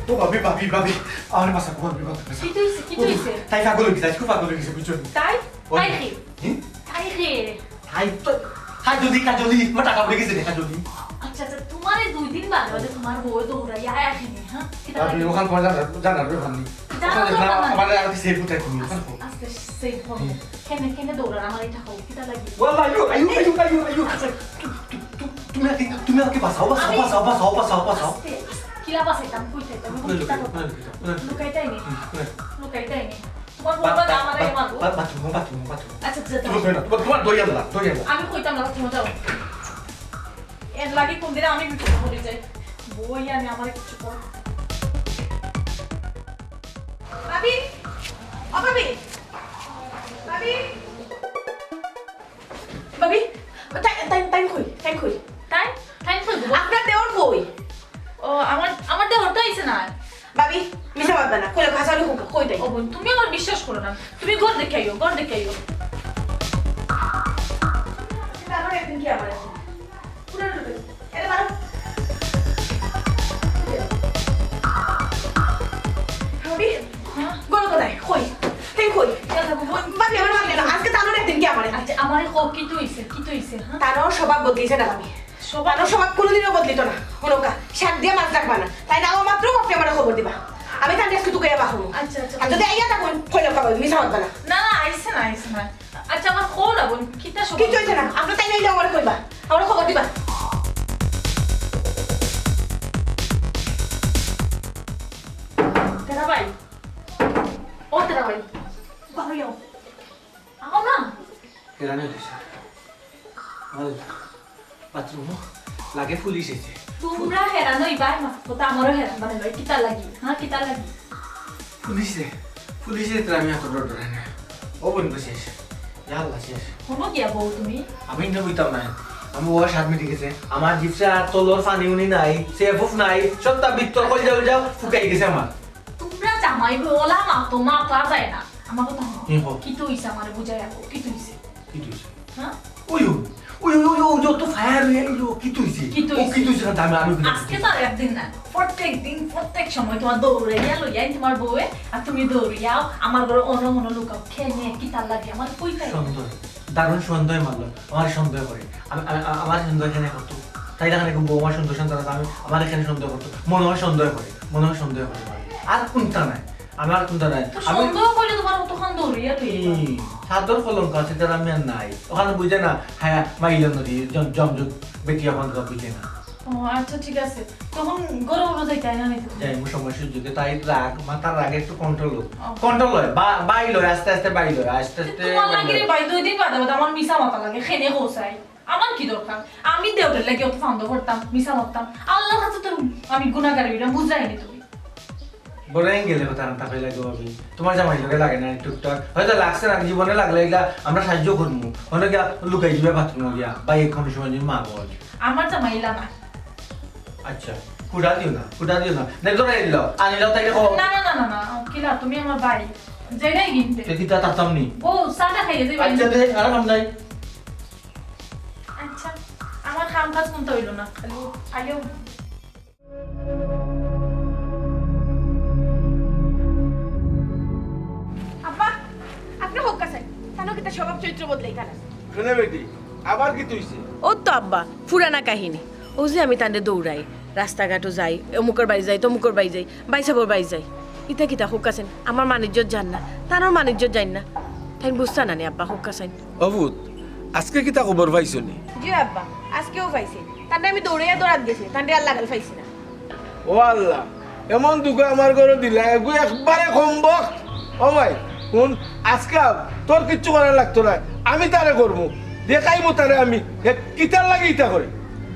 ও ভাবি ভাবি ভাবি আমার মাসা কোন বিপদ কি হইছে তাই পাগল হয়ে গেছে খুব পাগল হয়ে গেছে বুঝছো তাই তাই কি তাই তো তাই যদি মা টাকা পড়ে গেছে দেখা যদি আচ্ছা আচ্ছা তোমার এই 2 দিন বাদে তোমার বউ দৌড়াই আয়াখিনি হ্যাঁ আপনি ওখান পর জানার ব্যাপার নেই আমার আর সেফ উঠাই তুমি আস্তে সেফ হবে কেন দৌড়া আমার এটা হোক কিটা লাগি ওয়াল্লাহ আয়ু আচ্ছা তুমি আমাকে বাঁচাও কিলা বাসাইতাম কইতাম লুকাইতাই নি তোমার বউ বাদে আমারে মারবো বাথরুম আচ্ছা তোমার দইয়া আমি কইতাম না তুমি যাও এর লাগি কোন দিন আমি বিপদ পড়ে যাই বই আমি আমার কিছু কর ভাবি ও ভাবি টাইম কই টাইম কই আপনার দেওর কই ও আমার দেওরটা আইছে না ভাবি মিছা বাদবা না কইলে ভাষালে কই দেই ও বোন তুমি আমার বিশ্বাস করো না তুমি ঘর দেখে আইও তারপর একদিন কি আমার পুরো এটা মারো ভাবি গড় কোথায় কই টাইম কই ভাবি আমার ভাবি না আজকে তানোর একদিন কি আমার আচ্ছা আমারে কো কি তো হইছে হ্যাঁ তানোর স্বভাব বদলিছে না ভাবি তানোর স্বভাব কোনোদিনও বদলিত না হনকা শাক দিয়ে মাছ রাখবা না তাই না মাত্র আপনি আমার খবর দিবা আমি তার আজকে তুকে বাহু আচ্ছা আর যদি আইয়া তখন কইলো কাবা মিছা বাদবা না না আইছে না আচ্ছা আমার কো না বোন কিটা সব কি হইছে না আপনি তাই নাইলে আমার কইবা আমার খবর দিবা তেরা ভাই বাড়িও আও না এরানে দিছে বাথরুম লাগে পুলিশ এসে তোমরা হেরানো ইবাই মাছ কথা আমারও হেরান মানে লই কিটা লাগি পুলিশে তো আমি এত ডর না ও বোন শেষ আল্লাহ শেষ কোনো গিয়া বউ তুমি আমি না বুঝতাম না আমি ও সাত মিনিট গেছে আমার জিপসা তলর পানি উনি নাই সেফ নাই সত্তা বিত্তর কই যাও ফুকাই গেছে আমার তোমরা জামাই বলা মা তোমা তা যায় না আমার কথা হোক কি তো হইছে আমারে বুঝাই আবো কি তো হইছে হ্যাঁ ওই যত ফায়ার হয়ে গেল কি তুইছে আমি আজকে তো একদিন না প্রত্যেক সময় তোমার দৌড়াইয়া লইয়াই তোমার বউয়ে আর তুমি দৌড়িয়াও আমার ঘরে অন্য লুকাও খেয়ে কি তার লাগে আমার কইতাই সুন্দর দারুণ সন্দেহ মারলো আমার সন্দেহ করে আমার সন্দেহ এখানে করতো তাই না বউ আমার সন্দেহ আমি আমার এখানে সন্দেহ করতো মনে হয় সন্দেহ করে আর কোনটা নাই আমার কোনটা নাই সন্দেহ করলে তোমার কতক্ষণ দৌড়িয়া সাদর কলঙ্ক আছে যারা আমি আর নাই ওখানে বুঝে না হ্যাঁ মাইলেন নদী জমজুত বেটি আমার বুঝে না ও আচ্ছা ঠিক আছে তখন গরম যাইতাই না যাই সময় সুযোগে তাই রাগ মাথার রাগে একটু কন্ট্রোল হয় বাইল হয় আস্তে বাইল হয় আস্তে তোমার লাগে রে ভাই 2 দিন বাদে আমার মিছা মাথা লাগে খেনে হোসাই আমার কি দরকার আমি দেওটার লাগে অত ফান্দ করতাম মিছা মারতাম আল্লাহর কাছে তো আমি গুনাহগার বিনা বুঝাইনি তুমি বলেন গেলে কথা না তাকে লাগে ভাবি তোমার জামাই লোকে লাগে না টুকটাক হয়তো লাগছে না জীবনে লাগলে এগুলা আমরা সাহায্য করবো অনেক লুকাই দিবে বাথরুমে গিয়া বা এখন সময় যদি মা বল আমার জামাই না আচ্ছা কুড়া দিও না দেখো না এলো আনিলাও তাইলে না কিলা তুমি আমার ভাই যাইরাই গিনতে তেতিটা তাতাম নি ও সাদা খাইয়ে যাবে আচ্ছা দে আর কাম নাই আচ্ছা আমার কাম কাজ কোনটা হইলো না খালি আইও আব্বা আপনি হোক কাছে তানো কিটা স্বভাব চরিত্র বদলাই তানা শুনে বেটি আবার কি তুইছে ও তো আব্বা পুরানা কাহিনী ও যে আমি তান্ডে দৌড়াই রাস্তাঘাটও যাই অমুকের বাড়ি যাই তমুকের বাড়ি যাই বাইসাবর বাড়ি যাই ইতা কিতা হোক কাছেন আমার মানিজ্যত যান না তারও মানিজ্যত যাই না তাই বুঝতা না নি আব্বা হোক কাছেন অভূত আজকে কি তা খবর পাইছো নি জি আব্বা আজকেও পাইছি তান্ডে আমি দৌড়াত গেছি তান্ডে আর লাগাল পাইছি না ও আল্লাহ এমন দুঃখ আমার ঘরে দিলা এগু একবারে সম্ভব ও ভাই কোন আজকে তোর কিচ্ছু করার লাগতো না আমি তারে করবো দেখাইবো তারে আমি কিতার লাগে ইটা করে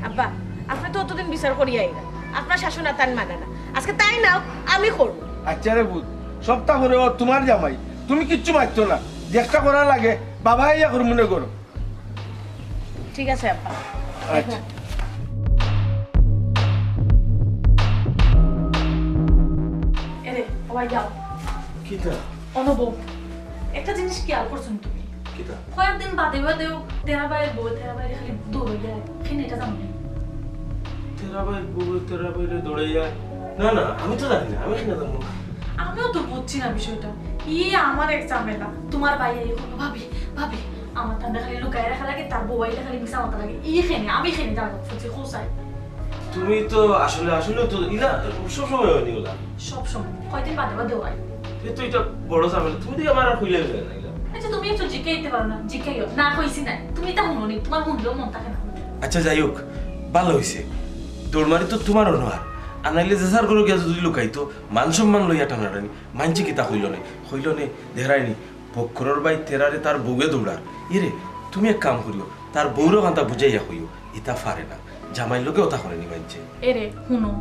আব্বা আপনি তো অতদিন বিচার করিয়াই না আপনার শাসন আর তান মানে না আজকে তাই নাও আমি করব আচ্ছা রে বুধ সপ্তাহ করে ও তোমার জামাই তুমি কিচ্ছু মারতো না যেটা করার লাগে বাবা ইয়া করে মনে করো ঠিক আছে আব্বা আচ্ছা এরে ওই যাও কিটা অনুভব একটা জিনিস খেয়াল করছেন তুমি কিটা কয়েকদিন বাদে তেরা বাইরে খালি দৌড়ে যায় খেনে এটা জানো তেরা বাইরে দৌড়ে যায় না না আমি তো জানি না, আমি কেন জানবো? আমিও তো বুঝছি না বিষয়টা। আমার এক ঝামেলা, তোমার ভাই এই হলো ভাবি ভাবি আমার ঠান্ডা খালি লুকায় রাখা লাগে, তার বউয়াইলে খালি মিশা মাথা লাগে। খেনে আমি খেনে যাবো ফুচি খোসাই তুমি তো আসলে আসলে তো ইলা সব সময় হয়নি ওলা। সব সময় কয়দিন বাদে বাদে হয়। এই তো এটা বড় ঝামেলা, তুমি দিয়ে আমার আর হইলে যায় না ইলা। আচ্ছা তুমি একটু জিজ্ঞাইতে পারো না, জিজ্ঞাইও না কইছি না, তুমি তা শুনোনি, তোমার শুনলেও মন থাকে না। আচ্ছা যাই হোক, ভালো হয়েছে। দৌড়মারি তো তোমারও নয়, আনাইলে যে সার করে গিয়া যদি লুকাইতো মান সম্মান লইয়া টানাটানি মানছি কি তা হইল নে দেহরাইনি বক্ষরের বাই তেরারে তার বউয়ে দৌড়ার। ইরে তুমি এক কাম করিও, তার বউরও কান্তা বুঝাইয়া হইও, ইতা পারে না, জামাই লোকে ওটা করেনি মানছে। এরে শুনো,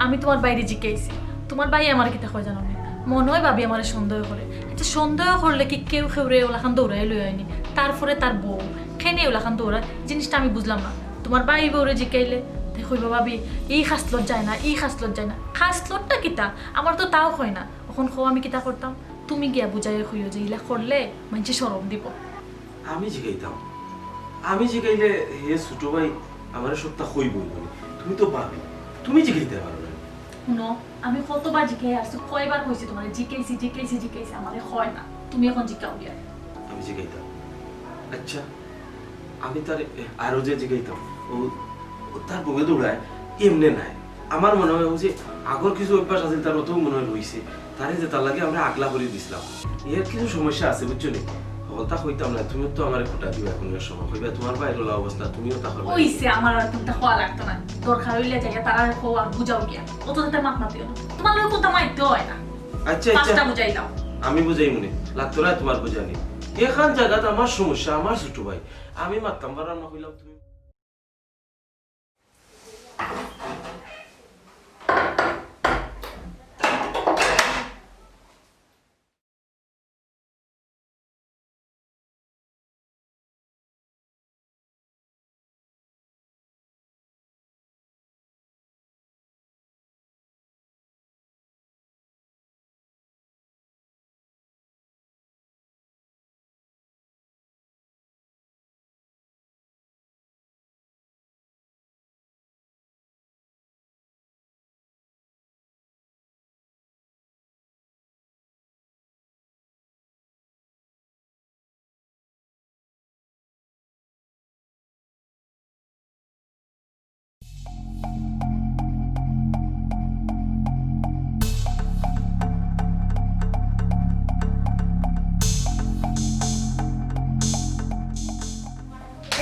আমি তোমার বাইরে জিজ্ঞাইছি, তোমার ভাই আমার কিতা কয় জানো না, মনে হয় ভাবি আমার সন্দেহ করে। আচ্ছা সন্দেহ করলে কি কেউ খেউরে ওলাখান দৌড়াই লই আইনি, তারপরে তার বউ খেনে ওলাখান দৌড়ায়, জিনিসটা আমি বুঝলাম না। তোমার ভাই বউরে জিজ্ঞাইলে দেখইবা ভাবি এই খাসলত যায় না, এই খাসলত যায় না, খাসলতটা কিতা আমার তো তাও হয় না। এখন খো আমি কিতা করতাম, তুমি গিয়া বুঝাই হইও যে ইলা করলে মানুষে সরম দিব। আমি জিগাইলে হে ছোট ভাই আমার সপ্তাহ হইবই বলে, তুমি তো পাবে, তুমি জিগাইতে পারো না। শুনো আমি কতবার জিজ্ঞাই আসছি, কয়বার হয়েছে তোমার জিজ্ঞাইছি আমার হয় না, তুমি এখন জিজ্ঞাও গিয়া। আমি জিগাইতাম, আচ্ছা আমি তার আরো যে জিগাইতাম, ও তার বউয়ে দৌড়ায় এমনি নাই। আমার মনে হয় যে আগর কিছু অভ্যাস আছে তার মতো মনে হয় রয়েছে, তারে যে তার লাগে আমরা আগলা করে দিছিলাম। এর কিছু সমস্যা আছে বুঝছো নি, হতা হইতাম না। তুমি তো আমার কোটা দিও এখনের সময় হইবা, তোমার বাইরে অবস্থা তুমিও তা করবে। ওইছে আমার আর কোনটা হওয়া লাগতো না, দরকার হইলে যাইয়া তারা খো আর বুঝাও গিয়া, অত তাতে মাপ না দিও না, তোমার লোক কোনটা মাইতে হয় না। আচ্ছা পাঁচটা আচ্ছা বুঝাই দাও। আমি বুঝাই মনে লাগতো না তোমার বুঝানি। এখান জায়গাতে আমার সমস্যা, আমার ছোট ভাই, আমি মারতাম পারাম না হইলাম তুমি।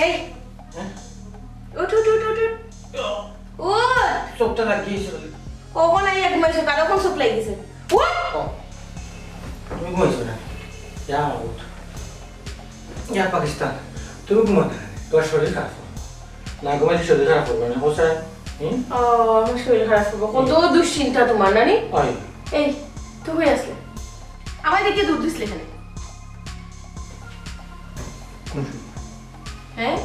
এই উঠ উঠ উঠ উঠ উঠ। চোখটা লাগিয়েছিল। কখন আইয়া ঘুমাইছো, কারো কোন চোখ লাগিয়েছে? উঠ। তুমি ঘুমাইছো না? যা উঠ। ইয়া পাকিস্তান, তুমি ঘুমাতে না, তোমার শরীর খারাপ হবে। না ঘুমাইলে শরীর খারাপ হবে না, হোসাই? ও আমার শরীর খারাপ করবো, কত দুশ্চিন্তা তোমার নানি। হয় এই তুমি আসলে আমার দিকে দুধ দিছিলে এখানে? কোন হ্যাঁ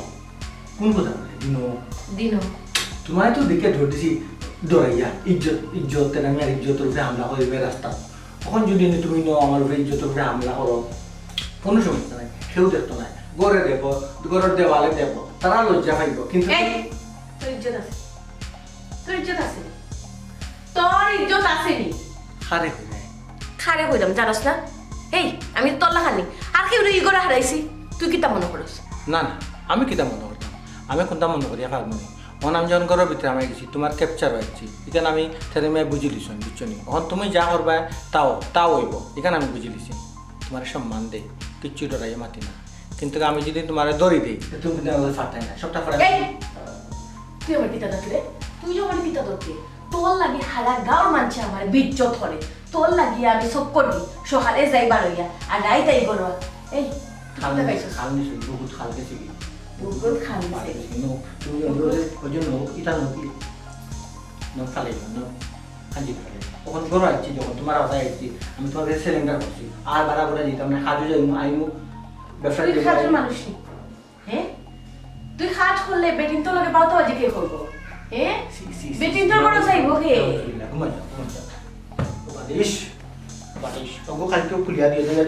কোন কথা বলে দিনো? দিনো তোমায় তো দেখে ধরতেছি ডরাইয়া, ইজ্জতের আমি আর ইজ্জতের উপরে হামলা করবে রাস্তা। তখন যদি তুমি আমার উপরে ইজ্জতের উপরে হামলা করো, কোনো সমস্যা নাই, কেউ দেখতো না। গড়ে দেব, গড়ের দেওয়ালে দেব, তারা লজ্জা পাইব। কিন্তু এই তোর ইজ্জত আছে, তোর ইজ্জত আছে, তোর ইজ্জত আসেনি। হারে হয়ে যায়। খারে হইলাম জানাস না? এই আমি তল্লা খানি আর কেউ ই করে হারাইছি, তুই কিতা মনে করস? না না, আমি কিতা মনে করতাম, আমি কোনটা মনে করি পারবো না। অন আমি যখন ঘরের ভিতরে আমি গেছি, তোমার ক্যাপচার হয়েছি, এখানে আমি সেটা মেয়ে বুঝি লিছি, বুঝছো নি? এখন তুমি যা করবা তাও হইব, এখানে আমি বুঝি লিছি। তোমার সম্মান দেই, কিচ্ছু ডরাইয়া মাতি না। কিন্তু আমি যদি তোমার দড়ি দিই, তুমি কিন্তু আমাদের ফাটাই না, সবটা ফাটাই। এই তুই আমার পিতা দত্ত রে, তুই আমার পিতা দত্ত, তোর লাগি হারা গাঁর মানছে আমার বিজ্জত করে, তোর লাগিয়ে আমি সব করি, সকালে যাইবার হইয়া আর রাই তাই করবা। এই খাল নিছি, খাল নিছি, বহুত খাল গেছি কি বহুত খাল দিছে। তুমি ওই জন্য ইটা নকি ফালাই হাজি ফালাই। তখন ঘর আসছি, যখন তোমার আওতায় আসছি, আমি তোমার কাছে সিলিন্ডার করছি, আর ভাড়া করে দিতাম না। খাজু যাই আইমু ব্যবসা। তুই খাজের মানুষ নি, হ্যাঁ? তুই খাজ করলে বেটিন তো লাগে পাওয়া বাজি কে করবো? হ্যাঁ বেটিন তোর বড় চাইবো কে? ঘুমা যাও, ঘুমা যাও। বালিশ বালিশ তবু খালি কেউ খুলিয়া দিয়ে দেবে।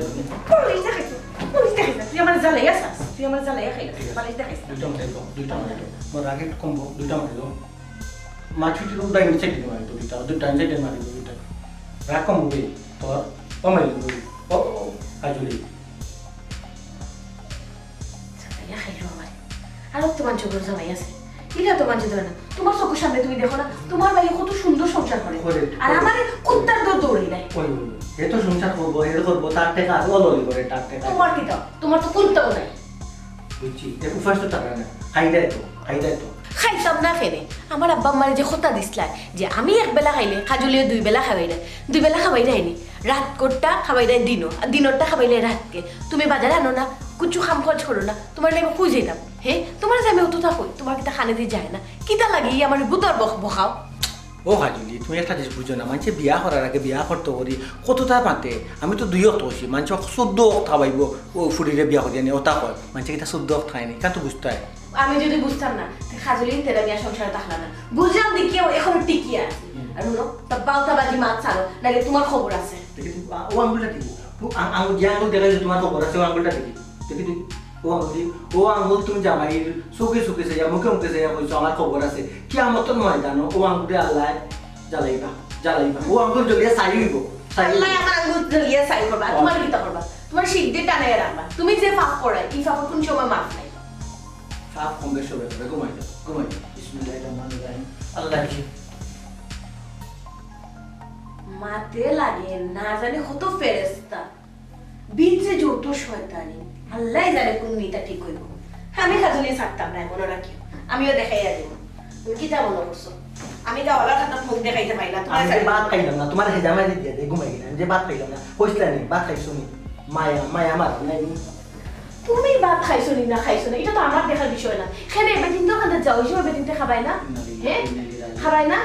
পুলিশ দেখাইছো, পুলিশ দেখাইছো, তুই আমার জ্বালাইয়া চাস, তুই আমার জ্বালাইয়া খাইছিস, পুলিশ দেখাইছিস। দুইটা মারে দাও, দুইটা মারে দাও। মোর আগে কমবো, দুইটা মারে দাও। মাছুটি রূপ ডাইন সাইড মারি তো দিতা ওদের ডাইন সাইডে মারি তো দিতা রাগ কম হবে তোর কমাই দিবি ও কাজুলি সাতাইয়া খাইলো আমার আর তোমার চোখের জামাই আছে এটা তোমার চোখে ধরে না তোমার চোখের সামনে তুমি দেখো না তোমার ভাই কত সুন্দর সংসার করে করে। আর আমার কুত্তার দৌড় দৌড়ে নাই ওই এ তো সংসার করবো এটা করবো তার টাকা আছে অললি করে তার টাকা তোমার কি দাও তোমার তো কুত্তাও নাই বুঝছি এ উপাস তো টাকা না খাই দেয় তো খাইতাম না খেলে আমার আব্বা আম্মারে যে খোতা দিসলাই যে আমি একবেলা খাইলে খাজুলিও 2 বেলা খাবাই না 2 বেলা খাবাই রাইনি রাত কোটটা খাবাই রাই দিনও আর দিনরটা খাবাইলে রাতকে তুমি বাজারে আনো না কুচু খাম খরচ করো না তোমার লাগে খুঁজ যেতাম হে তোমার যে আমি অতটা কই তোমার কিতা খানে দিয়ে যায় না কিতা লাগে আমার বুতর বখাও ও হাজুলি তুমি একটা জিনিস বুঝো না মানুষে বিয়া করার আগে বিয়া করতে করি কতটা মাতে আমি তো 2 অক্ট হয়েছি মানুষ 14 অক্ট খাবাইব ও ফুরিরে বিয়া করিয়া নি ওটা কয় মানুষে কিতা 14 অক্ট খায়নি কেন তো বুঝতে হয় আমি যদি বুঝতাম না খাজুলি তেরা মিয়া সংসারে থাকলা না বুঝলাম দেখিও এখন টিকিয়া আছে আর হলো তা বাউতা বাজি মাছ ছাড়ো নাহলে তোমার খবর আছে ও আঙুলটা দেখি আঙুল যে আঙুল দেখা যায় তোমার খবর আছে ও আঙুলটা দেখি দেখি ও আঙুল তুমি জামাইয়ের চোখে চোখে যাইয়া মুখে মুখে যাইয়া কইছো আমার খবর আছে কি আমার তো নয় জানো ও আঙুলটা আল্লাহ জ্বালাইবা ও আঙুল জ্বলিয়া চাই হইব আল্লাহ আমার আঙ্গুল জ্বলিয়ে সাই করবা তোমার কিতা করবা তোমার সিদ্ধে টানায় রাখবা তুমি যে পাপ করাই এই পাপ কোন সময় মাফ নাই সাপ কমবে সবে করে ঘুমাই যাও বিসমিল্লাহির রহমানির রহিম আল্লাহ কি মাতে লাগে না জানে কত ফেরেশতা বিচে যত শয়তানি আল্লাহ জানে কোন নিতা ঠিক হইব আমি খাজুলি ছাড়তাম না মনে রাখিও আমিও দেখাইয়া দেব তুমি কি তা মনে করছো আমি যা ওলা খাতা মুখ দেখাইতে পাই না তোমার আমি যে ভাত খাইলাম না তোমার হেজামাই দিয়ে দে ঘুমাই গেলাম যে ভাত খাইলাম না কইছিলা নি ভাত খাইছো নি মায়া মার নাই তুমি ভাত খাইছো নি না খাইছো না এটা তো আমার দেখার বিষয় না খেলে বেদিন তো খাতে যাও হিসেবে বেদিনতে খাবাই না হ্যাঁ খাবাই না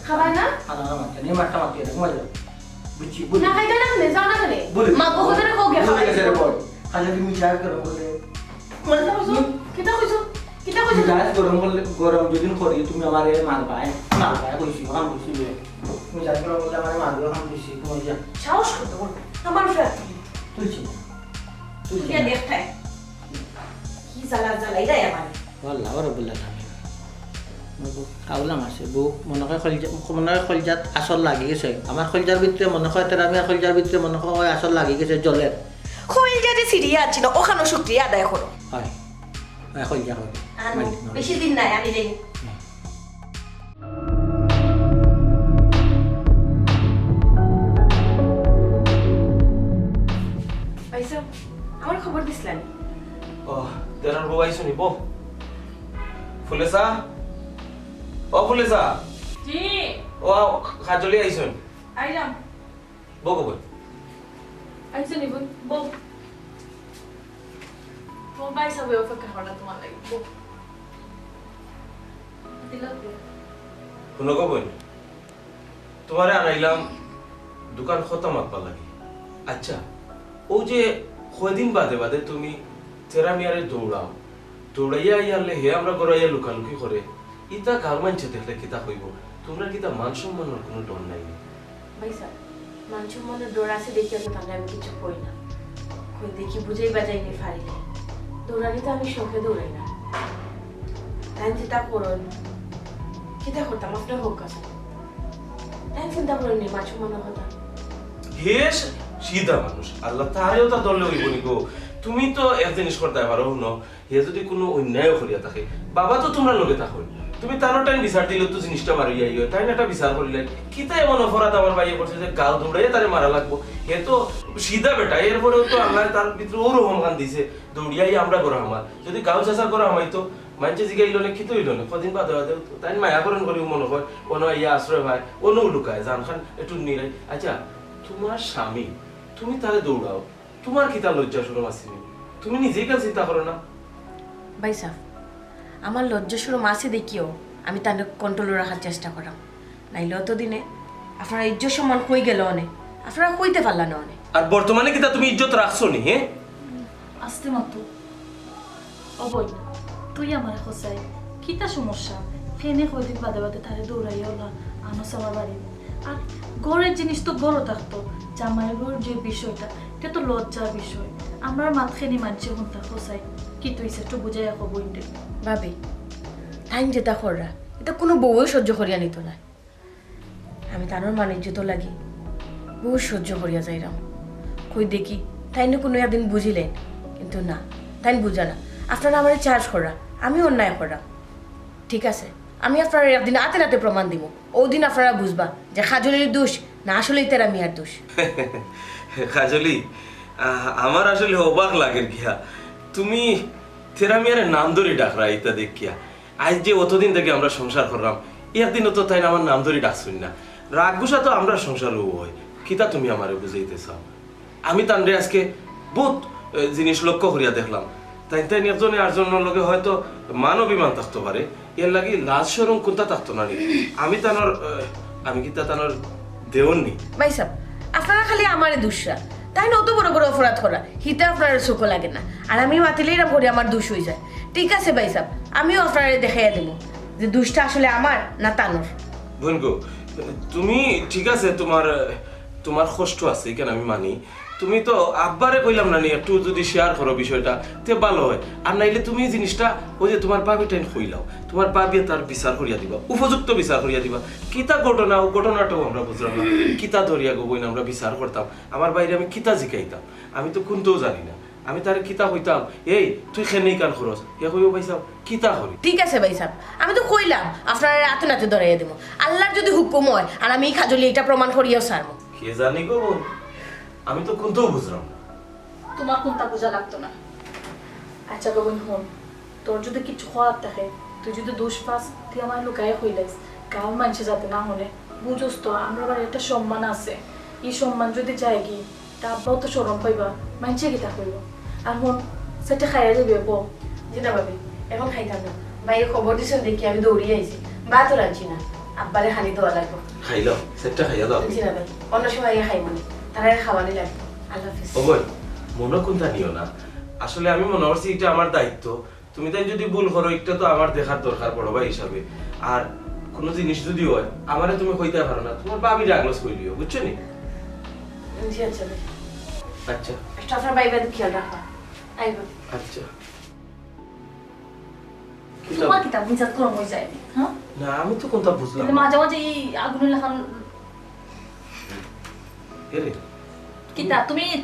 খাবাই না নি মারটা মাতি ঘুমাই যাও বুঝছি না খাইতে না খানে যাও না খানে মা বহুদের হোক গে খাবাই খালি তুমি চাই করো বলে মনে কইছো কিটা কইছো গাছ গরম করলে গরম যদি করি তুমি আমারে মারবাই কইছি কাম কইছি তুমি চাই করো বলে আমারে মারবে কাম কইছি ঘুমাই যা সাহস করতে বলবো আমার ফ্রেন্ড তুইছি তুই দেখতে কি জ্বালা এটাই আমার আল্লাহ রাব্বুল আলামিন কাউলাম আছে বউ মনে হয় খলজাত আসল লাগি গেছে আমার খলজার ভিতরে মনে হয় তার আমি খলজার ভিতরে মনে হয় আসল লাগি গেছে জলের খোল যে সিরিয়া আছে না ওখানে শুক্রিয়া আদায় করো হয় খলজা হবে বেশি দিন নাই আমি যাই ভাইসা আমার খবর দিছলেন ও তেরার বউ আইছো নি বউ ফুলেসা ও ফুলেসা জি ও খাজলি আইছন আইলাম বউ কই আইছো নি বল তোমার বাই সবে অপেক্ষা করা তোমার লাগে বল দিলা শুনো কই তোমারে আনাইলাম দোকান খতম আপার লাগে আচ্ছা ও যে কয়দিন বাদে বাদে তুমি তেরামিয়ারে দৌড়াইয়া ইয়ারলে হে আমরা গড়াইয়া লুকালুকি করে ইতা গার মানছে দেখলে কিতা হইব তোমরা কিতা মান সম্মানের কোনো ডর নাই ভাইসা মানুষ মনে ডোর আছে দেখি তো তাহলে আমি কিছু কই না কই দেখি বুঝেই বাজাই নি ফারিলে দৌড়ানি তো আমি শখে দৌড়াই না তাই চিন্তা করুন চিন্তা করতাম আপনার হোক কাছে তাই চিন্তা করুন নি মাছ মনে কথা হে সিধা মানুষ আল্লাহ তারেও তা দলে হইব নি গো তুমি তো এক জিনিস করতে পারো ন হে যদি কোনো অন্যায় করিয়া থাকে বাবা তো তোমরা লগে থাকো তুমি তারও টাইম বিচার দিলে তো জিনিসটা মারিয়া ইয়ে তাই না একটা বিচার করিলে কিতা এমন অপরাধ আমার বাইয়ে করছে যে গাল দৌড়াইয়া তারে মারা লাগবো হে তো সিধা বেটা এরপরেও তো আল্লাহ তার ভিতরে ওর রহমান দিছে দৌড়িয়াই আমরা করা আমার যদি গাও চাষা করা আমাইতো মানুষে জিগাইল না কি তো হইল না কদিন বাদে বাদে তাই মায়াকরণ করি মনে হয় অন ইয়া আশ্রয় ভাই অন্য লুকায় জান খান একটু নিরাই আচ্ছা তোমার স্বামী তুমি তারে দৌড়াও তোমার কি তার লজ্জা শুরু আসেনি তুমি নিজেই কাজ চিন্তা করো না ভাইসা আমার লজ্জা শুরু মাসে দেখিও আমি তাদের কন্ট্রোল রাখার চেষ্টা করাম নাইলে অতদিনে আপনারা ইজ্জত সম্মান কই গেল অনেক আপনারা কইতে পারলা না অনেক আর বর্তমানে কিতা তুমি ইজ্জত রাখছো নি হ্যাঁ আসতে মাত্র অবই তুই আমার খোঁচাই কিতা সমস্যা ফেনে কয়দিন বাদে বাদে তারে দৌড়াইয়া ওলা আনস আমার বাড়ি আর গড়ের জিনিস তো গড় থাকতো জামাইগুর যে বিষয়টা এটা তো লজ্জার বিষয় আমরা মাতখানি মানছে হুন্তা খোঁচাই কি তুই একটু বুঝাইয়া কবইতে ভাবি টাইম যেটা কররা এটা কোনো বউও সহ্য করিয়া নিত না। আমি তানোর মানিজ্য তো লাগি বহু সহ্য করিয়া যাইরাম, কই দেখি তাই না কোনো একদিন বুঝিলেন, কিন্তু না, তাই বুঝা না। আপনারা আমার চার্জ করা, আমি অন্যায় করা। ঠিক আছে, আমি আপনারা একদিন হাতে নাতে প্রমাণ দিব, ওদিন আপনারা বুঝবা যে খাজলির দোষ না আসলেই তেরা মিয়ার দোষ। কাজলি, আমার আসলে অবাক লাগে গিয়া তুমি থেরামিয়ার নাম ধরে ডাকরা এটা দেখিয়া। আজ যে অতদিন থেকে আমরা সংসার করলাম, একদিনও তো তাই না আমার নাম ধরে ডাকছুন না। রাগ গুসা তো আমরা সংসারও হয়, কিতা তুমি আমারে বুঝাইতে চাও? আমি তানরে আজকে বহুত জিনিস লক্ষ্য করিয়া দেখলাম, তাই তাই একজনে আরেকজনের লগে হয়তো মান অভিমান থাকতে পারে, এর লাগি লাজ শরম কোনটা থাকতো না। আমি কিতা তানোর দেওয়ার নি ভাই সাহেব, আপনারা খালি আমারে দুষরা, তাই না অত বড় বড় অপরাধ করা হিতে আপনার চোখ লাগে না, আর আমি মাতিলেই এরকম করে আমার দুষ হয়ে যায়। ঠিক আছে ভাই সাহেব, আমিও আপনারা দেখাইয়া দেবো যে দুষটা আসলে আমার না তানোর। বোনগো, তুমি ঠিক আছে, তোমার কষ্ট আছে কেন আমি মানি। তুমি তো আব্বারে কইলাম না নি, একটু যদি শেয়ার করো বিষয়টা তে ভালো হয়। আর নাইলে তুমি জিনিসটা ওই যে তোমার বাবি টাইম কইলাও, তোমার বাবি তার বিচার করিয়া দিবা, উপযুক্ত বিচার করিয়া দিবা। কিতা ঘটনা, ও ঘটনাটাও আমরা বুঝলাম না, কিতা ধরিয়া গো বইন আমরা বিচার করতাম। আমার বাইরে আমি কিতা জিকাইতাম, আমি তো কোনটাও জানি না। আমি তার কিতা হইতাম, এই তুই খেনেই কান খরচ এ কইও পাইছাও কিতা করি। ঠিক আছে ভাই সাহেব, আমি তো কইলাম আপনারা রাতে নাতে ধরাইয়া দেবো, আল্লাহর যদি হুকুম হয়, আর আমি খাজলি এটা প্রমাণ করিয়াও ছাড়বো। কে জানি গো বোন, আমি তো কোনটাও বুঝলাম না। তোমার কোনটা বোঝা লাগতো না। আচ্ছা গো বোন, হন, তোর যদি কিছু খাওয়ার থাকে, তুই যদি দোষ পাস, তুই আমার লুকায় হইলাইস, গাঁর মানুষে যাতে না হলে। বুঝোস তো আমরা বাড়ির একটা সম্মান আছে, এই সম্মান যদি যায় কি, তা আব্বাও তো সরম পাইবা, মানুষে কিতা কইব। আর হন, সেটা খাইয়া যাবে বউ। যেটা ভাবি এখন খাইতাম না, ভাই খবর দিছেন দেখি আমি দৌড়িয়ে আইছি, বা তো রাখছি না, আব্বারে হানি দেওয়া লাগবো। খাইলাম সেটা খাইয়া দাও। জি না ভাই, অন্য সময় খাই মানে তারা খাওয়ানি লাগবে। আল্লাহ হাফিজ। ও বোন, মনে কোনটা নিও না, আসলে আমি মনে করছি এটা আমার দায়িত্ব। তুমি তাই যদি ভুল করো, এটা তো আমার দেখার দরকার বড় ভাই হিসাবে। আর কোনো জিনিস যদি হয় আমারে তুমি কইতে পারো না, তোমার বাবি রাগলস কইলিও, বুঝছো নি? জি আচ্ছা ভাই, আচ্ছা একটা আপনার ভাই বাদ খেয়াল রাখবা। আইবা। আচ্ছা। তোমার কিতা বিচার করম হয়ে যায় হ্যাঁ? না আমি তো কোনটা বুঝলাম কিন্তু না। মাঝে মাঝে এই আগুনের লেখান এরে কিতা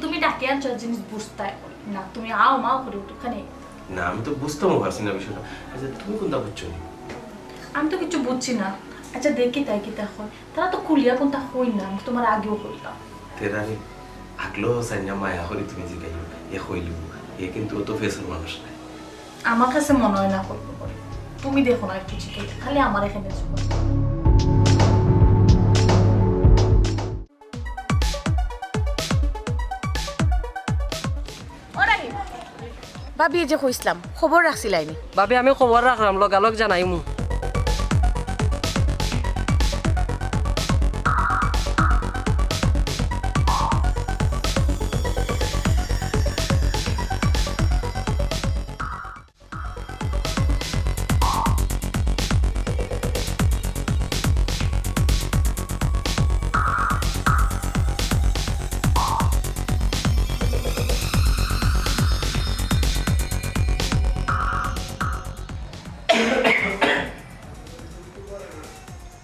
তুমি ডাকে আনছো জিনিস বুঝতে না, তুমি আও মাও করে ওখানে। না আমি তো বুঝতেও পারছি না বিষয়টা। আচ্ছা তুমি কোনটা বুঝছো নি? আমি তো কিছু বুঝছি না। আচ্ছা দেখি তাই কিতা হয়, তারা তো খুলিয়া কোনটা হই না, আমি তোমার আগেও কইলাম। তেরানি আগলো সাইনা মায়া হরি তুমি জিগাইও এ কইলিও, এ কিন্তু অত ফেসের মানুষ না। আমার কাছে মনে হয় না করবো করে। তুমি দেখো না একটু শিখে, খালি আমার এখানে এসো। ভাবি এই যে কইছিলাম খবর রাখছিলাইনি। ভাবি আমি খবর রাখলাম, লগালগ জানাইমু।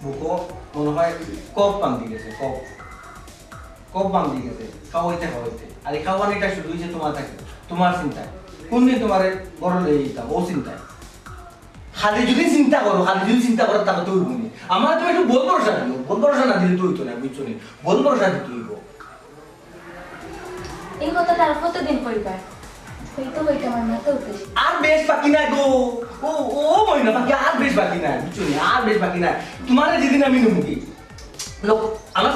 বুকো মনে হয় কপ বান্ধি গেছে, কপ বান্ধি গেছে খাওয়াইতে। আর এই খাওয়ানিটা শুরু হয়েছে তোমার থাকে, তোমার চিন্তায়। কোনদিন তোমার বড় লেগে যেতাম ও চিন্তায়। খালি যদি চিন্তা করো তাহলে তো হইবনি। আমার তুমি একটু বল ভরসা দিও, বল ভরসা না দিলে তো হইতো না, বুঝছো নি? বল ভরসা দিতে হইব। এই কথাটা আর কতদিন কইবা? হইতো আমার মাথা উঠেছে। আর বেশ বাকি নাই গো, ও মহিনা বাকি আর বেশ বাকি নাই, বুঝছো নি? আর বেশ বাকি নাই। তোমার যেদিন আমি নেবো লোক আমার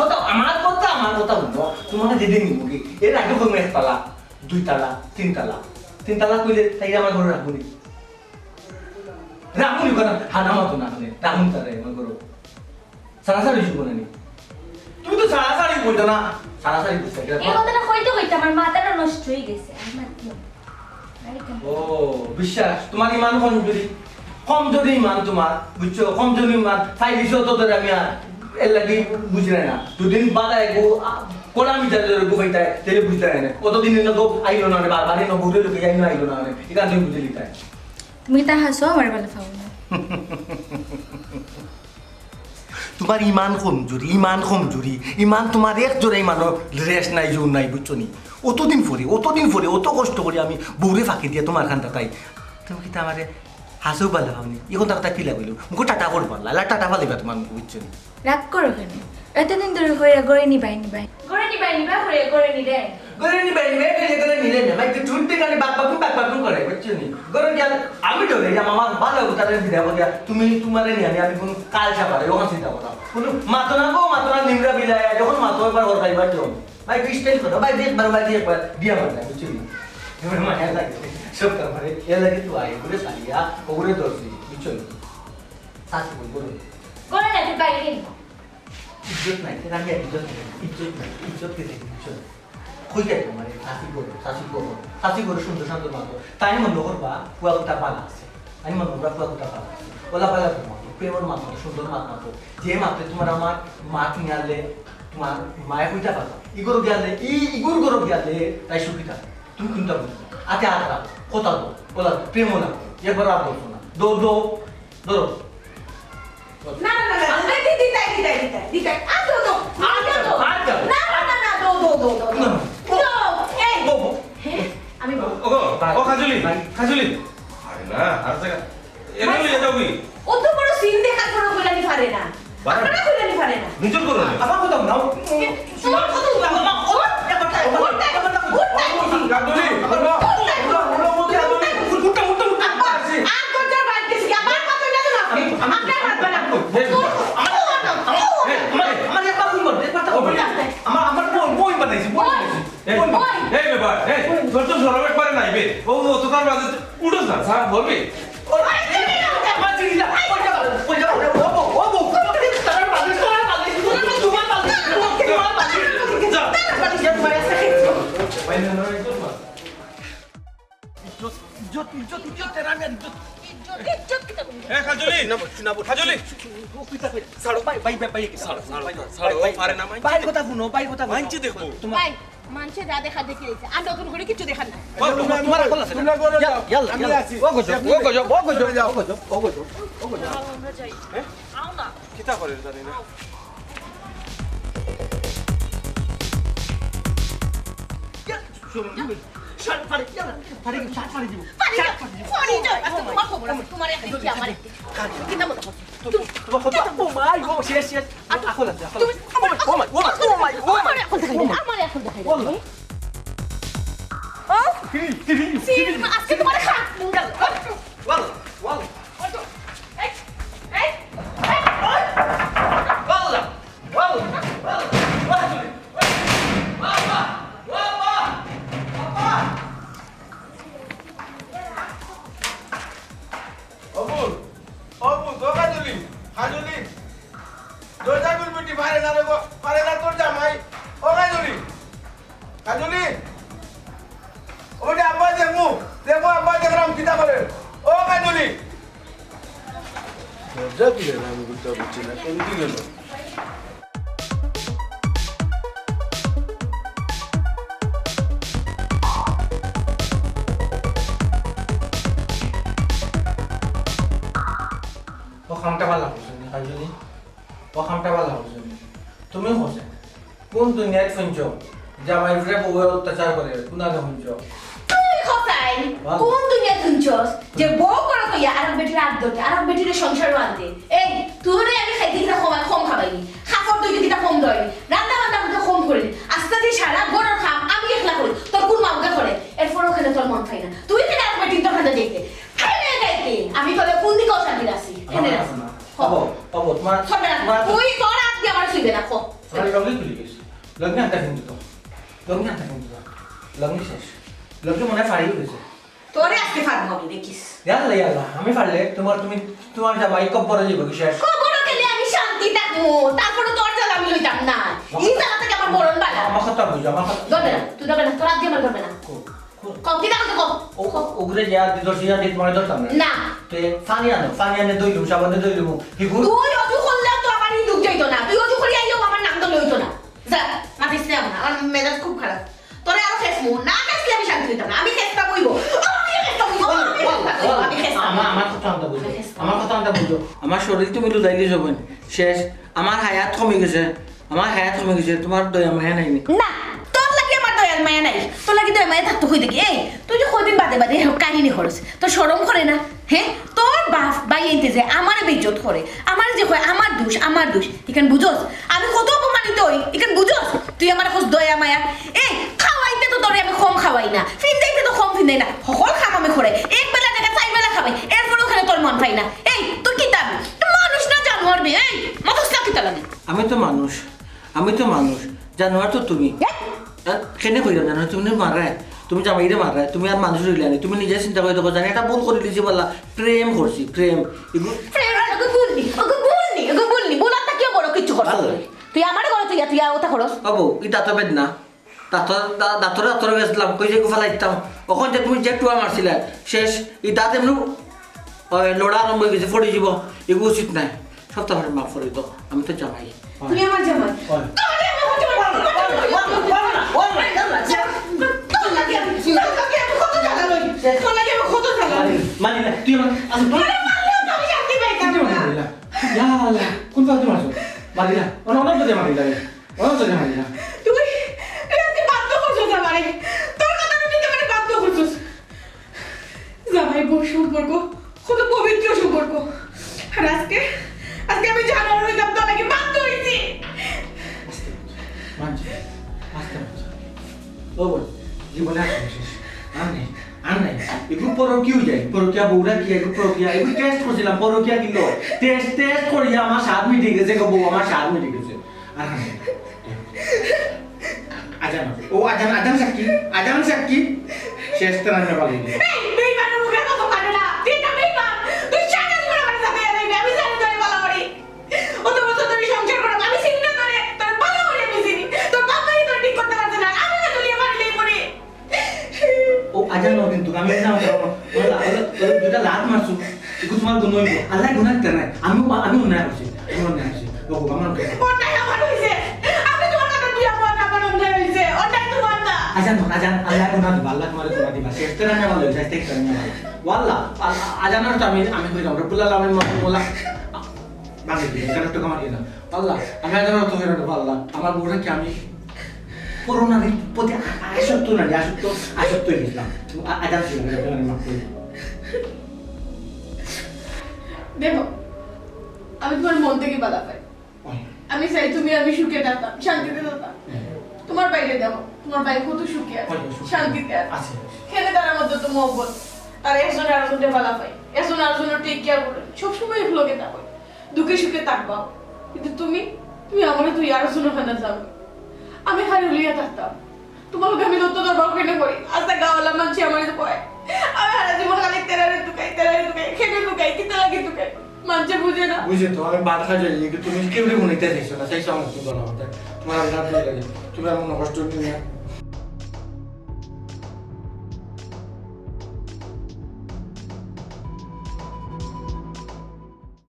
কথা বলবো, তোমাকে যেদিন নিবো কি এর আগে কোনো 1 তালা 2 তালা 3 তালা কইলে তাই আমার ঘরে রাখবনি কেন? হানা মতো না হলে রাখুন তারা আমার ঘরে সারাসারি শুনবো না। তুমি তো সারাসারি বলতো না, সারাসারি বুঝতে এই কথাটা হইতো আমার মাথাটা নষ্ট হয়ে গেছে। ও বিশ্বাস তোমার ইমান কমজোরি ইমান তোমার, বুঝছো? কমজোরি ইমান ফাই দিছো তো ধরে আমি এর লাগি বুঝলে না। দুদিন বাদায় গো কোলা আমি যাদের গো ভাইতায় তেলে বুঝতে না কতদিন না গো আইলো না, বারবার না ঘুরে লোকে আইলো না, এখান থেকে বুঝলি তাই। তুমি তা হাসো আমার ভালো পাও না। তোমার ইমান কমজুরি ইমান তোমার এক জোড়া ইমানের রেস্ট নাই জোর নাই বুঝছো নি অতদিন পরে অত কষ্ট করে আমি বউরে ফাঁকি দিয়ে তোমার খানটা তাই তুমি কিন্তু আমার হাসেও পারলে ভাবনি এখন তার কি লাগলো মুখ টাটা করবার লালা টাটা ফালিবা তোমার মুখ বুঝছো নি রাগ করো কেন এতদিন ধরে হয়ে গড়ে নিবাই করে নিবা হরে করে নিরে গরে নি বেনি বেনি গরে নি রে মাই তো ছুটতে গানি বাকবাকুম করে বুঝছো নি গরে গেল আমি ডরে যাব আমার ভালো তাদের বিদা বলিয়া তুমি তোমারে নি আমি কোন কাল চাপারে ওখান চিন্তা করো কোন মাতনা নিমরা বিলায় যখন মাতো একবার ওর খাইবার জন্য ভাই বিস্টাইল করো ভাই দেখ একবার দিয়া মারলা বুঝছো নি এবার মা হেলা সব করে এ লাগে তো আই করে সালিয়া ওরে দর্শি বুঝছো নি সাথে বল করে না তুই বাইরে ইজ্জত নাই আমি ইজ্জত কে দেখি বুঝছো কই যাই তোমার শাসি করো সুন্দর শান্ত মাতো তাই মনে করবা কুয়াকুটা পালা আছে আমি মনে করবা কুয়াকুটা পালা আছে ওলা পালা তোমার প্রেমর মাতো সুন্দর মাতো যে মাত্রে তোমার আমার মা কিনালে তোমার মায়ের কইটা পালা ইগোর গিয়ালে ইগোর গিয়ালে তাই সুখিতা তুমি কোনটা বুঝছো আতে আতরা কথা তো ওলা প্রেম না একবার আর বলছো না দো না দিতাই আ দো এই আমি ও খাজুলি আরে না আর জায়গা এগুলো নিয়ে যাবি অত বড় সিন দেখার পর কইলানি পারে না আপনারা কইলানি পারে না নিজল করো না আমার কথা নাও তোমার কত খাজুলি ভাই মানুষে যা দেখা দেখি রয়েছে আর নতুন করে কিছু দেখান না আমি আছি কিতা করে জানি না তোমার একটা আমার কিতা মতো আমার এখন দেখাই ও আজকে তোমার খা মুন্ডাল খাজুলি দরজা গুলবিটি পারে না তোর জামাই ও খাজুলি ওটা আব্বা দেখো আব্বা দেখলাম কিতা করে ও খাজুলি দরজা কি রে আমি বুঝতে পারছি না কোন দিকে গেল খামটা ভালো করছেন খাইজনি ও খামটা ভালো করছেন তুমি হচ্ছে কোন দুনিয়ায় শুনছ জামাই ফিরে বউ অত্যাচার করে কোন আগে শুনছ তুই খসাই কোন দুনিয়া শুনছস যে বউ করা কইয়া আর বেটির হাত ধরতে আর বেটির সংসার আনতে এই তুই না আমি খাইতে কিটা কম খাবাইনি খাফর তুই কিটা কম দই রান্না বান্না করতে কম করে আস্তে দিয়ে সারা গরর খাম আমি একলা করি তোর কোন মাউকা করে এরপর ওখানে তোর মন খাই না তুই কি আর বেটির তো খাতে দেখতে খাইলে যাইতে আমি কবে কোন দিকে অশান্তি আছি এনে রাখ তোমার তুই তোর হাত দিয়ে আমার শুইবে না খো লগ্নি খুলে গেছে লগ্নি আনতে কিন্তু লগ্নি শেষ লগ্নি মনে ফাড়ি হয়েছে তোরে আজকে ফাড়বো আমি দেখিস ইয়াল্লা আমি ফাড়লে তোমার জামাই কব্বরে যাবো কি শেষ খবর গেলে আমি শান্তি থাকবো তারপরে তোর জ্বালা আমি লইতাম না এই জ্বালা থেকে আমার মরণ বালা আমার কথা বুঝো আমার কথা ধরবে না তুই ধরবে না তোর হাত দিয়ে আমার ধরবে না কম কি দেখো ওগুলো যা দর্শিয়া দিত মনে ধরতাম না না তে পানি আনে দইলুম সাবানে দইলুম হিগুর তুই অজু করলে তো আমার এই দুঃখ যাইতো না তুই অজু করি আইলেও আমার নাম তো লইতো না যা মাথিস না আমার মেজাজ খুব খারাপ তোরে আরো খেসমু না খেসলে আমি শান্তি হইতাম না আমি খেসটা বইবো আমার কথা আনতে বুঝো আমার শরীর তুমি লুদাইলি যাবেন শেষ আমার হায়াত কমে গেছে তোমার দয়া মায়া নাই নি। না তোর লাগি আমার দয়ার মায়া নাই, তোর লাগি দয়া মায়া থাকতো হই দেখি। এই তুই যে কদিন বাদে বাদে কাহিনী করস, তোর শরম করে না? হ্যাঁ, তোর বাপ বাই এনতে যে আমার বেইজ্জত করে, আমার যে কয় আমার দোষ এখান বুঝোস আমি কত অপমানিত হই, এখান বুঝোস? তুই আমার খোঁজ দয়া মায়া। এই খাওয়াইতে তো তোরে আমি কম খাওয়াই না, ফিন্দাইতে তো কম ফিন্দাই না, সকল খাম আমি করে এক বেলা দেখা 4 বেলা খাবাই, এরপর ওখানে তোর মন পাই না। এই তোর কি দাবি? মানুষ না জানোয়ার বে? এই মতস না কিতা লাগে? আমি তো মানুষ জানোয়ার তো তুমি। কেনে কইল জানো তুমি মারায়, তুমি জামাইরে মারায়, তুমি আর মানুষ রইলা নি, তুমি নিজে চিন্তা করে দেখো জানি এটা ভুল করে দিয়েছি বললা, প্রেম করছি প্রেম এগুলো বলনি বলাটা কেউ বড় কিছু করছ তুই আমার ঘরে তুই ওটা করস বাবু ই দাঁত বেদ না দাঁতরে গেছিলাম কই যে গুফা লাগতাম ওখান যে তুমি যে টুয়া মারছিলে শেষ ই দাঁত এমনি লড়া আরম্ভ হয়ে গেছে ফড়ে যাব, এগুলো উচিত নাই। সপ্তাহ মাফ করে তো আমি তো জামাই। তুই আমার জামাই মানি না তুই আমার কোন পাখি মারছো মারিলা অনেক তো মারিলা অনেক তো মারিলা সম্পর্ক কত পবিত্র সম্পর্ক, আর আজকে আমি জানার হইলাম তো নাকি বাধ্য হইছি। জীবনে আর নাই এগুলো পরকিও যায়, পরকিয়া বউরা কি এগুলো পরকিয়া এগুলো টেস্ট করছিলাম, পরকিয়া কিন্তু টেস্ট করিয়া আমার স্বাদ মিটে গেছে গো বউ, আমার স্বাদ মিটে গেছে। আর আজান ও আজান সাক্ষী শেষ তো রান্না পালি আজান কিন্তু আমি না দুটা লাত মারছো এগুলো তোমার গুণ হইব, আল্লাহ গুণা দিতে নাই, আমি অন্যায় করছি বাবু আমার আজান আল্লাহ গুণা দিবা, আল্লাহ তোমার গুণা দিবা, শেষ তো রান্না ভালো হয়েছে শেষ রান্না ভালো ওয়াল্লাহ আজানের তো আমি কই যাবো রব্বুল আলামিন বলা বাঙালি দিবেন কেন একটু কামার কিনা আল্লাহ আমি আজানের তো হয়ে রাখবো আল্লাহ আমার বউরা কি আমি করোনার প্রতি আসক্ত হয়ে গেছিলাম আজান ছিল মাফ করে দেখো আমি তোমার মন থেকে বাধা পাই, আমি চাই তুমি আমি সুখে থাকতাম, শান্তিতে থাকতাম। তোমার বাইরে দেখো তোমার ভাই কত সুখে আছে, শান্তিতে আছে, খেলে তার মধ্যে তো মহব্বত, আর একজন আরেকজনকে বাধা পাই, একজন আরেকজনের টেক কেয়ার করে সবসময় ফ্লোকে থাকো, দুঃখে সুখে থাকবা। কিন্তু তুমি আমার তুই আরেকজনের ওখানে যাও, আমি খালি উলিয়া থাকতাম, তোমার লোক আমি দত্ত দরবার কেনে করি, আস্তে গাওয়ালা মানছি আমার কয় আমি সারা জীবন খালি তেরারে দুকাই খেতে দুকাই কিতা লাগে দুকাই, মানছে বুঝে না। বুঝে তো আমি বাদ খা যাই তুমি কেউ গুণিতে চাইছো না, চাইছো আমার কি বলা হতে তোমার আল্লাহ লাগে তুমি আমার কষ্ট নিয়ে